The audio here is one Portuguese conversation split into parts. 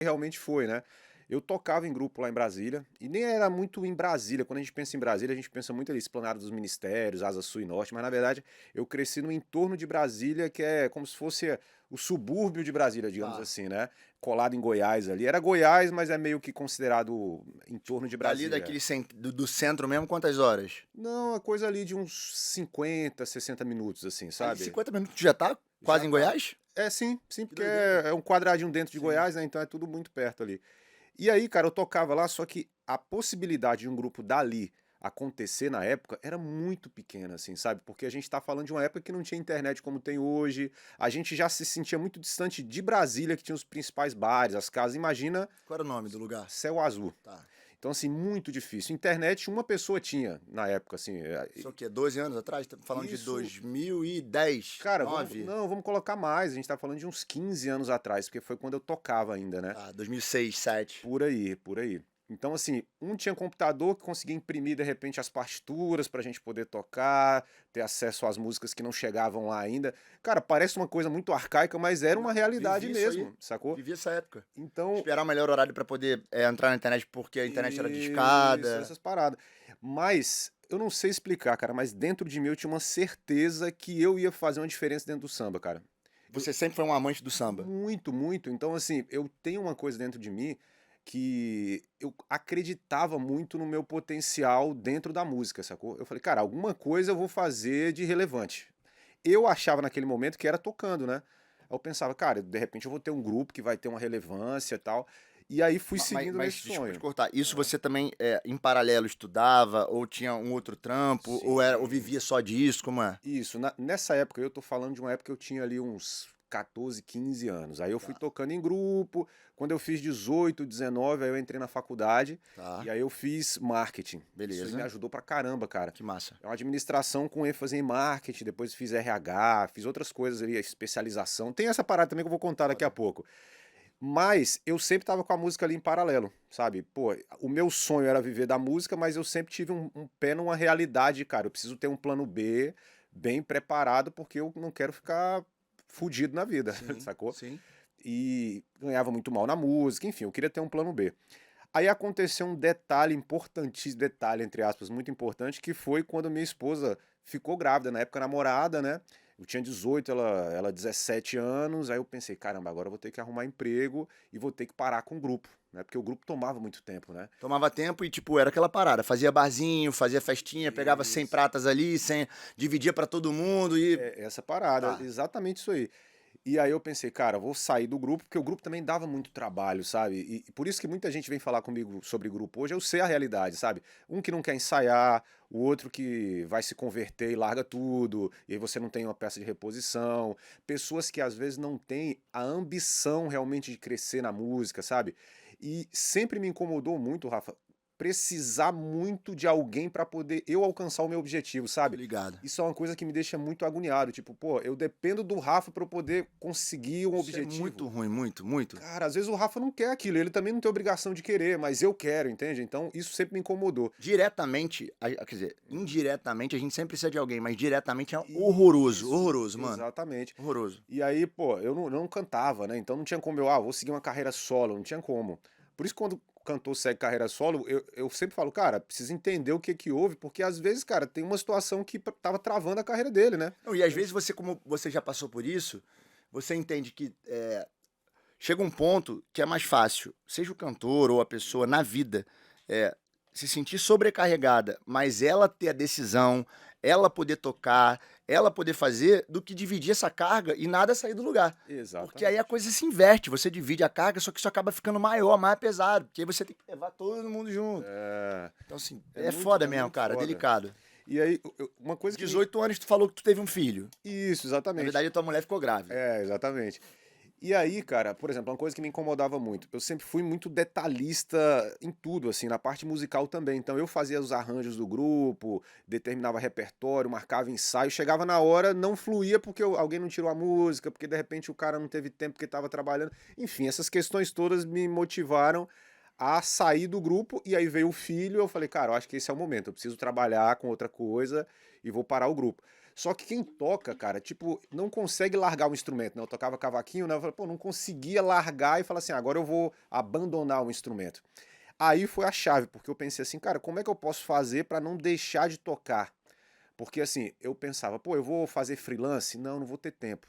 realmente foi, né? Eu tocava em grupo lá em Brasília, e nem era muito em Brasília. Quando a gente pensa em Brasília, a gente pensa muito ali, Esplanada dos Ministérios, Asa Sul e Norte, mas na verdade eu cresci no entorno de Brasília, que é como se fosse o subúrbio de Brasília, digamos Tá. assim, né? Colado em Goiás ali. Era Goiás, mas é meio que considerado em torno de Dali Brasília. daquele do centro mesmo, quantas horas? Não, a coisa ali de uns 50, 60 minutos, assim, Ali sabe? 50 minutos tu já tá Já quase em tá. Goiás? É, sim, sim, Que porque doideira. é um quadradinho dentro de Sim. Goiás, né? Então é tudo muito perto ali. E aí, cara, eu tocava lá, só que a possibilidade de um grupo dali acontecer na época era muito pequena, assim, sabe? Porque a gente tá falando de uma época que não tinha internet como tem hoje, a gente já se sentia muito distante de Brasília, que tinha os principais bares, as casas. Imagina Qual era o nome do lugar? céu azul. Tá. Então, assim, muito difícil. Internet, uma pessoa tinha na época, assim. Isso é o quê? 12 anos atrás? Estamos falando de Isso, 2010, cara, vamos, 9? não, vamos colocar mais. A gente tá falando de uns 15 anos atrás, porque foi quando eu tocava ainda, né? Tá, 2006, 7. Por aí, por aí. Então, assim, um tinha computador que conseguia imprimir de repente as partituras pra gente poder tocar, ter acesso às músicas que não chegavam lá ainda. Cara, parece uma coisa muito arcaica, mas era uma Não, realidade vivi isso aí. mesmo, sacou? Vivi essa época. Então, Esperar o melhor horário pra poder entrar na internet porque a internet era isso, discada. essas paradas. Mas, eu não sei explicar, cara, mas dentro de mim eu tinha uma certeza que eu ia fazer uma diferença dentro do samba, cara. Eu, Você sempre foi um amante do samba. muito, muito. Então, assim, eu tenho uma coisa dentro de mim que eu acreditava muito no meu potencial dentro da música, sacou? Eu falei, cara, alguma coisa eu vou fazer de relevante. Eu achava naquele momento que era tocando, né? Aí eu pensava, cara, de repente eu vou ter um grupo que vai ter uma relevância e tal. E aí fui seguindo Mas, nesse desculpa te sonho. cortar, isso você também, em paralelo, estudava, ou tinha um outro trampo, ou Sim. vivia só disso, como é? Isso, nessa época, eu tô falando de uma época que eu tinha ali uns 14, 15 anos. Aí eu fui Tá, tocando em grupo. Quando eu fiz 18, 19, aí eu entrei na faculdade tá, e aí eu fiz marketing. Isso aí me beleza. ajudou pra caramba, cara. Que massa. É uma administração com ênfase em marketing, depois fiz RH, fiz outras coisas ali, especialização. Tem essa parada também que eu vou contar daqui a Foda. pouco. Mas eu sempre tava com a música ali em paralelo, sabe? Pô, o meu sonho era viver da música, mas eu sempre tive um pé numa realidade, cara. Eu preciso ter um plano B bem preparado, porque eu não quero ficar fudido na vida, Sim, sacou? sim. E ganhava muito mal na música, enfim, eu queria ter um plano B. Aí aconteceu um detalhe importantíssimo, detalhe entre aspas, muito importante, que foi quando minha esposa ficou grávida, na época namorada, né? Eu tinha 18, ela 17 anos, aí eu pensei, caramba, agora eu vou ter que arrumar emprego e vou ter que parar com o grupo, né? Porque o grupo tomava muito tempo, né? Tomava tempo e, tipo, era aquela parada. Fazia barzinho, fazia festinha, pegava 100 Isso. pratas ali, 100, dividia pra todo mundo e... É essa parada, Tá. exatamente isso aí. E aí eu pensei, cara, vou sair do grupo, porque o grupo também dava muito trabalho, sabe? E por isso que muita gente vem falar comigo sobre grupo hoje, eu sei a realidade, sabe? Um que não quer ensaiar, o outro que vai se converter e larga tudo, e aí você não tem uma peça de reposição. Pessoas que às vezes não têm a ambição realmente de crescer na música, sabe? E sempre me incomodou muito, Rafa, precisar muito de alguém pra poder eu alcançar o meu objetivo, Tô sabe? ligado. Isso é uma coisa que me deixa muito agoniado. Tipo, pô, eu dependo do Rafa pra eu poder conseguir um Isso é muito objetivo. ruim, muito, muito. Cara, às vezes o Rafa não quer aquilo, ele também não tem obrigação de querer, mas eu quero, entende? Então isso sempre me incomodou. Diretamente, quer dizer, indiretamente a gente sempre precisa de alguém, mas diretamente é horroroso, Isso, horroroso, mano. exatamente. Horroroso. E aí, pô, eu não cantava, né? Então não tinha como vou seguir uma carreira solo, não tinha como. Por isso, quando o cantor segue carreira solo, eu sempre falo, cara, precisa entender o que que houve, porque às vezes, cara, tem uma situação que tava travando a carreira dele, né? Não, e às vezes você, como você já passou por isso, você entende que chega um ponto que é mais fácil, seja o cantor ou a pessoa na vida, é, se sentir sobrecarregada, mas ela ter a decisão, ela poder tocar, ela poder fazer, do que dividir essa carga e nada sair do lugar. Porque aí a Exatamente. coisa se inverte, você divide a carga, só que isso acaba ficando maior, mais pesado, porque aí você tem que levar todo mundo junto. É, Então, assim, é é muito, foda é mesmo, muito cara, é foda. delicado. E aí, uma coisa que me. 18 anos tu falou que tu teve um filho. Isso, Na exatamente. verdade, a tua mulher ficou grávida. É, exatamente. E aí, cara, por exemplo, uma coisa que me incomodava muito, eu sempre fui muito detalhista em tudo, assim, na parte musical também. Então eu fazia os arranjos do grupo, determinava repertório, marcava ensaio, chegava na hora, não fluía porque alguém não tirou a música, porque de repente o cara não teve tempo porque estava trabalhando. Enfim, essas questões todas me motivaram a sair do grupo e aí veio o filho, eu falei, cara, eu acho que esse é o momento, eu preciso trabalhar com outra coisa e vou parar o grupo. Só que quem toca, cara, tipo, não consegue largar o instrumento, né? Eu tocava cavaquinho, né? Eu falei, pô, não conseguia largar e falar assim, agora eu vou abandonar o instrumento. Aí foi a chave, porque eu pensei assim, cara, como é que eu posso fazer pra não deixar de tocar? Porque assim, eu pensava, pô, eu vou fazer freelance? Não, não vou ter tempo.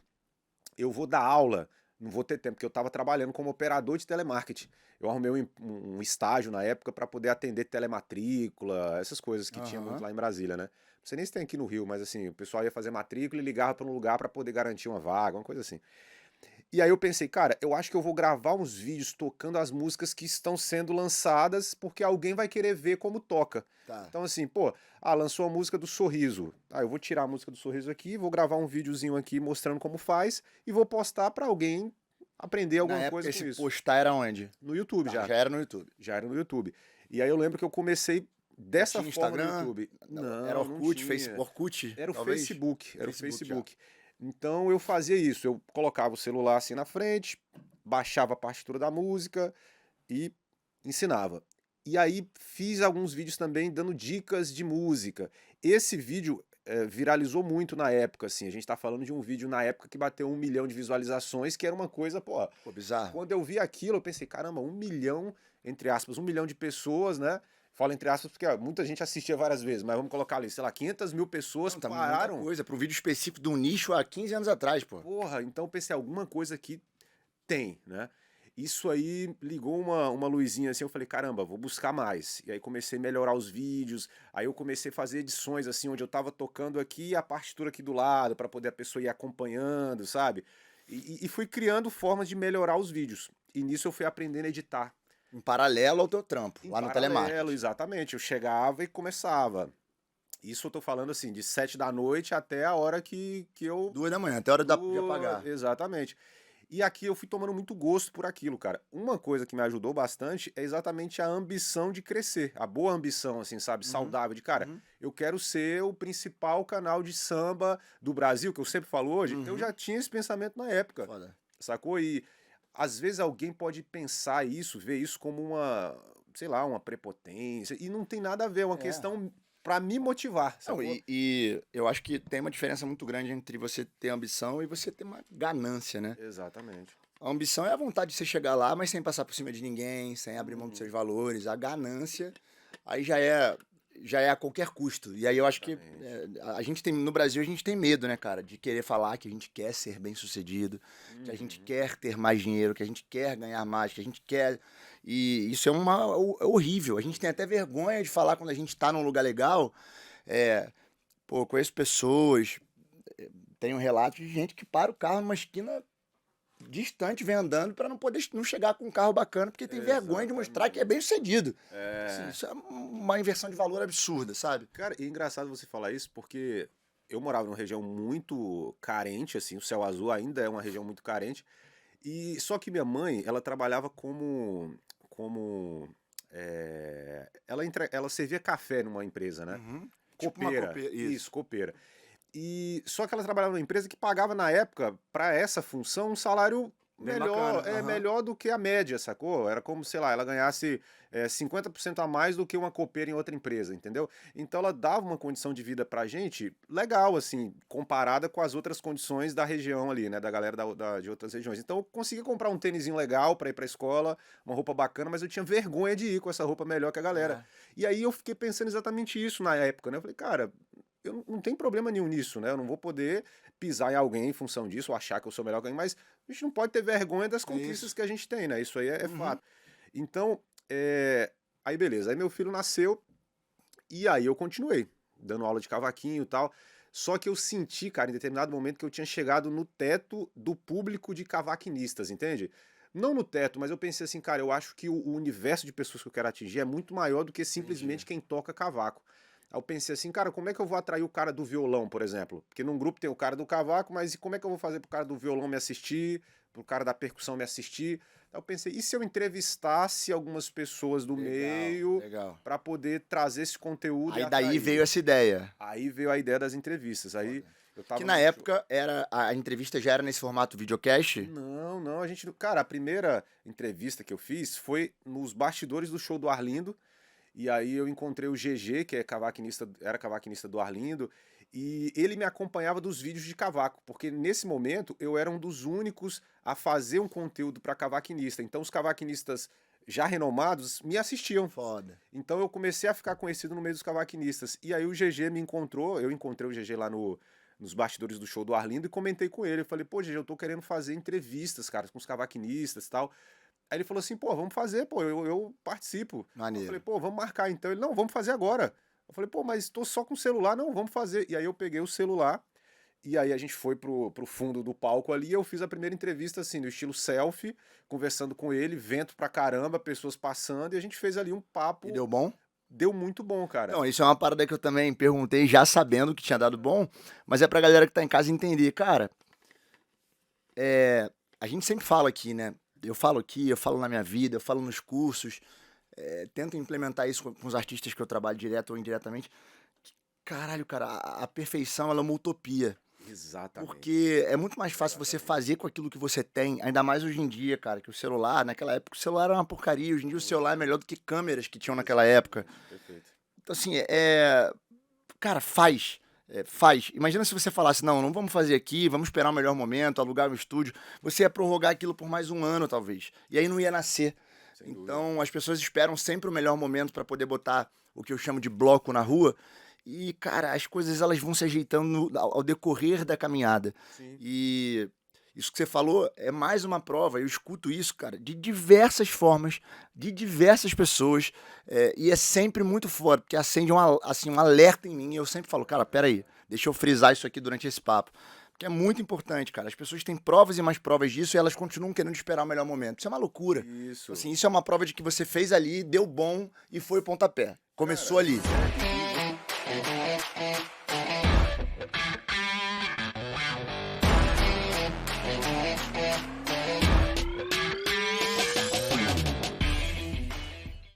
Eu vou dar aula, não vou ter tempo, porque eu estava trabalhando como operador de telemarketing. Eu arrumei um estágio na época para poder atender telematrícula, essas coisas que tinha muito Aham. lá em Brasília, né? Não sei nem se tem aqui no Rio, mas assim, o pessoal ia fazer matrícula e ligava para um lugar para poder garantir uma vaga, uma coisa assim. E aí eu pensei, cara, eu acho que eu vou gravar uns vídeos tocando as músicas que estão sendo lançadas, porque alguém vai querer ver como toca. Tá. Então assim, pô, lançou a música do Sorriso. Eu vou tirar a música do Sorriso aqui, vou gravar um videozinho aqui mostrando como faz e vou postar pra alguém aprender Na alguma época, coisa com esse isso. postar era onde? No YouTube Tá, já. já era no YouTube. Já era no YouTube. E aí eu lembro que eu comecei Já dessa tinha forma no Instagram? YouTube. Era Não, não Orkut, tinha. Orkut, Era o talvez? Facebook, era o Facebook já. Facebook. Então eu fazia isso, eu colocava o celular assim na frente, baixava a partitura da música e ensinava. E aí fiz alguns vídeos também dando dicas de música. Esse vídeo viralizou muito na época, assim. A gente tá falando de um vídeo na época que bateu 1 milhão de visualizações, que era uma coisa, pô. Pô, bizarro. Quando eu vi aquilo, eu pensei, caramba, 1 milhão, entre aspas, 1 milhão de pessoas, né? Falo entre aspas porque muita gente assistia várias vezes, mas vamos colocar ali, sei lá, 500 mil pessoas Não, tá muita pararam. coisa. Para um vídeo específico de um nicho há 15 anos atrás, pô. Porra, então eu pensei, alguma coisa aqui tem, né? Isso aí ligou uma luzinha assim, eu falei, caramba, vou buscar mais. E aí comecei a melhorar os vídeos, aí eu comecei a fazer edições assim, onde eu tava tocando aqui e a partitura aqui do lado, para poder a pessoa ir acompanhando, sabe? E fui criando formas de melhorar os vídeos. E nisso eu fui aprendendo a editar. Em paralelo ao teu trampo, Em lá no paralelo, telemarketing. exatamente. Eu chegava e começava. Isso eu tô falando assim, de 7 da noite até a hora que eu. 2 da manhã, até a hora de apagar. Exatamente. E aqui eu fui tomando muito gosto por aquilo, cara. Uma coisa que me ajudou bastante é exatamente a ambição de crescer. A boa ambição, assim, sabe? Uhum, Saudável. De, cara, uhum, eu quero ser o principal canal de samba do Brasil, que eu sempre falo hoje. Eu uhum. já tinha esse pensamento na época, Foda. sacou? E às vezes alguém pode pensar isso, ver isso como uma, sei lá, uma prepotência. E não tem nada a ver, é uma É. questão pra me motivar, Não, sacou? e eu acho que tem uma diferença muito grande entre você ter ambição e você ter uma ganância, né? Exatamente. A ambição é a vontade de você chegar lá, mas sem passar por cima de ninguém, sem abrir mão dos seus Uhum, valores. A ganância, aí já é a qualquer custo. E aí eu acho que exatamente. a gente tem, no Brasil, a gente tem medo, né, cara, de querer falar que a gente quer ser bem-sucedido, que a gente Uhum. quer ter mais dinheiro, que a gente quer ganhar mais, que a gente quer. E isso é horrível. A gente tem até vergonha de falar quando a gente tá num lugar legal. É, pô, conheço pessoas, tenho relatos de gente que para o carro numa esquina distante, vem andando para não poder não chegar com um carro bacana, porque tem vergonha de mostrar que é Exatamente. bem sucedido. Assim, É. isso é uma inversão de valor absurda, sabe? Cara, e é engraçado você falar isso porque eu morava numa região muito carente, assim, o Céu Azul ainda é uma região muito carente. E só que minha mãe, ela trabalhava como ela servia café numa empresa, né? Uhum. Tipo uma Copeira, copeira. isso, Isso. copeira. E só que ela trabalhava numa empresa que pagava na época para essa função um salário Bem bacana. melhor, Aham. melhor do que a média, sacou? Era como, sei lá, ela ganhasse 50% a mais do que uma copeira em outra empresa, entendeu? Então ela dava uma condição de vida pra gente legal, assim, comparada com as outras condições da região ali, né? Da galera de outras regiões. Então eu conseguia comprar um tênisinho legal pra ir pra escola, uma roupa bacana, mas eu tinha vergonha de ir com essa roupa melhor que a galera. É. E aí eu fiquei pensando exatamente isso na época, né? Eu falei, cara, eu não tenho problema nenhum nisso, né? Eu não vou poder pisar em alguém em função disso, ou achar que eu sou melhor que alguém, mas a gente não pode ter vergonha das É conquistas isso. que a gente tem, né? Isso aí é Uhum. fato. Então, aí beleza, aí meu filho nasceu e aí eu continuei dando aula de cavaquinho e tal. Só que eu senti, cara, em determinado momento que eu tinha chegado no teto do público de cavaquinistas, entende? Não no teto, mas eu pensei assim, cara, eu acho que o universo de pessoas que eu quero atingir é muito maior do que Entendi. simplesmente quem toca cavaco. Aí eu pensei assim, cara, como é que eu vou atrair o cara do violão, por exemplo? Porque num grupo tem o cara do cavaco, mas e como é que eu vou fazer pro cara do violão me assistir, pro cara da percussão me assistir? Aí eu pensei, e se eu entrevistasse algumas pessoas do Legal, meio legal. para poder trazer esse conteúdo e Aí daí veio atrair? essa ideia. Aí veio a ideia das entrevistas. Aí Foda. eu Que tava na num show. época era a entrevista já era nesse formato videocast. Não, não, a gente. Cara, a primeira entrevista que eu fiz foi nos bastidores do show do Arlindo. E aí eu encontrei o GG, que era cavaquinista do Arlindo. E ele me acompanhava dos vídeos de cavaco, porque nesse momento eu era um dos únicos a fazer um conteúdo para cavaquinista. Então os cavaquinistas já renomados me assistiam. Foda. Então eu comecei a ficar conhecido no meio dos cavaquinistas. E aí o GG me encontrou, eu encontrei o GG lá nos bastidores do show do Arlindo e comentei com ele. Eu falei, pô, GG, eu tô querendo fazer entrevistas, cara, com os cavaquinistas e tal. Aí ele falou assim, pô, vamos fazer, pô, eu participo. Eu Maneiro. falei, pô, vamos marcar então. Ele, não, vamos fazer agora. Eu falei, pô, mas tô só com o celular. Não, vamos fazer. E aí eu peguei o celular e aí a gente foi pro fundo do palco ali e eu fiz a primeira entrevista assim, no estilo selfie, conversando com ele, vento pra caramba, pessoas passando, e a gente fez ali um papo. E deu bom? Deu muito bom, cara. Não, isso é uma parada que eu também perguntei já sabendo que tinha dado bom, mas é pra galera que tá em casa entender. Cara, a gente sempre fala aqui, né? Eu falo aqui, eu falo na minha vida, eu falo nos cursos, tento implementar isso com os artistas que eu trabalho direto ou indiretamente. Caralho, cara, a perfeição ela é uma utopia. Exatamente. Porque é muito mais fácil você fazer com aquilo que você tem, ainda mais hoje em dia, cara, que o celular, naquela época, o celular era uma porcaria, hoje em dia o celular é melhor do que câmeras que tinham naquela época. Perfeito. Então, assim, cara, faz. Faz. Imagina se você falasse, não vamos fazer aqui, vamos esperar o melhor momento, alugar um estúdio. Você ia prorrogar aquilo por mais um ano, talvez. E aí não ia nascer. Sem dúvida. Então, as pessoas esperam sempre o melhor momento para poder botar o que eu chamo de bloco na rua. E, cara, as coisas elas vão se ajeitando ao decorrer da caminhada. Sim. E isso que você falou é mais uma prova. Eu escuto isso, cara, de diversas formas, de diversas pessoas. E é sempre muito foda, porque acende um alerta em mim. E eu sempre falo, cara, peraí, deixa eu frisar isso aqui durante esse papo. Porque é muito importante, cara. As pessoas têm provas e mais provas disso e elas continuam querendo esperar o melhor momento. Isso é uma loucura. Isso. Assim, isso é uma prova de que você fez ali, deu bom e foi o pontapé. Começou ali.